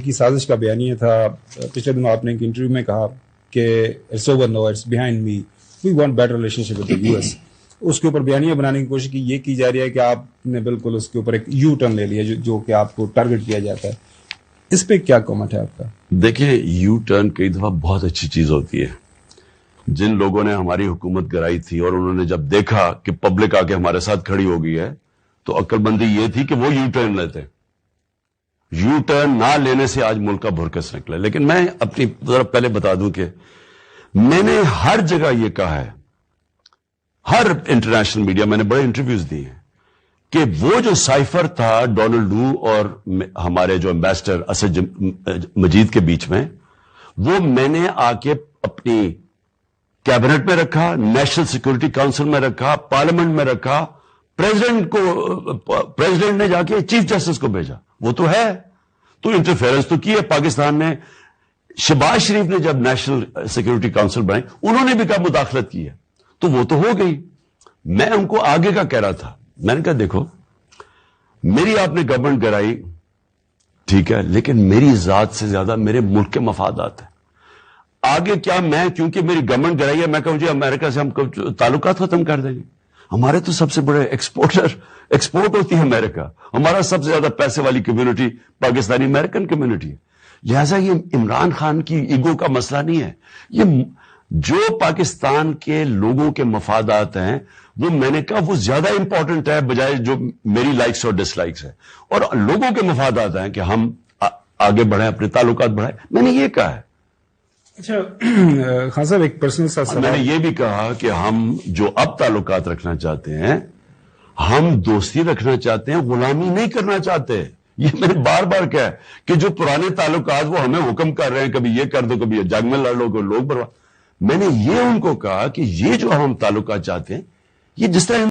کی سازش کا بیانیہ تھا. پچھلے دنوں آپ نے ایک انٹرویو میں کہا کہ it's over now, it's behind me, we want better relationship with the U S. اس کے اوپر بیانیہ بنانے کی کوشش کی، یہ کی جا رہی ہے کہ آپ نے بالکل اس کے اوپر ایک یو ٹرن لے لیا جو کہ آپ کو ٹارگٹ کیا جاتا ہے. اس پہ کیا کامنٹ ہے آپ کا؟ دیکھیں، یو ٹرن کئی دفعہ بہت اچھی چیز ہوتی ہے. جن لوگوں نے ہماری حکومت گرائی تھی اور انہوں نے جب دیکھا کہ پبلک آ کے ہمارے ساتھ کھڑی ہو گئی ہے تو عقل بندی یہ تھی کہ وہ یو ٹرن لیتے. یو ٹرن نہ لینے سے آج ملک کا بھرکس نکلا. لیکن میں اپنی ذرا پہلے بتا دوں کہ میں نے ہر جگہ یہ کہا ہے، ہر انٹرنیشنل میڈیا میں نے بڑے انٹرویوز دیے ہیں کہ وہ جو سائفر تھا ڈونلڈ لو اور ہمارے جو ایمبیسڈر اسد مجید کے بیچ میں، وہ میں نے آ کے اپنی کیبنٹ میں رکھا، نیشنل سیکورٹی کاؤنسل میں رکھا، پارلیمنٹ میں رکھا، پریزیڈنٹ نے جا کے چیف جسٹس کو بھیجا. وہ تو ہے، تو انٹرفیئرنس تو کی ہے پاکستان نے. شہباز شریف نے جب نیشنل سیکورٹی کاؤنسل بنائی انہوں نے بھی کہا مداخلت کی ہے، تو وہ تو ہو گئی. میں ان کو آگے کا کہہ رہا تھا، میں نے کہا دیکھو میری آپ نے گورنمنٹ گرائی ٹھیک ہے، لیکن میری ذات سے زیادہ میرے ملک کے مفادات ہیں. آگے کیا میں کیونکہ میری گورنمنٹ گرائی ہے میں کہوں جی امریکہ سے ہم تعلقات ختم کر دیں گے؟ ہمارے تو سب سے بڑے ایکسپورٹ ہوتی ہے امریکہ. ہمارا سب سے زیادہ پیسے والی کمیونٹی پاکستانی امریکن کمیونٹی ہے. لہذا یہ عمران خان کی ایگو کا مسئلہ نہیں ہے، یہ جو پاکستان کے لوگوں کے مفادات ہیں وہ میں نے کہا وہ زیادہ امپورٹنٹ ہے بجائے جو میری لائکس اور ڈس لائکس ہے. اور لوگوں کے مفادات ہیں کہ ہم آگے بڑھیں، اپنے تعلقات بڑھائیں. میں نے یہ کہا ہے. اچھا خان صاحب، ایک پرسنل سا سوال. میں نے یہ بھی کہا کہ ہم جو اب تعلقات رکھنا چاہتے ہیں، ہم دوستی رکھنا چاہتے ہیں، غلامی نہیں کرنا چاہتے. یہ میں نے بار بار کہا ہے کہ جو پرانے تعلقات وہ ہمیں حکم کر رہے ہیں، کبھی یہ کر دو، کبھی جنگ میں لڑ لو، کوئی لوگ برباد. میں نے یہ ان کو کہا کہ یہ جو ہم تعلقات چاہتے ہیں یہ جس طرح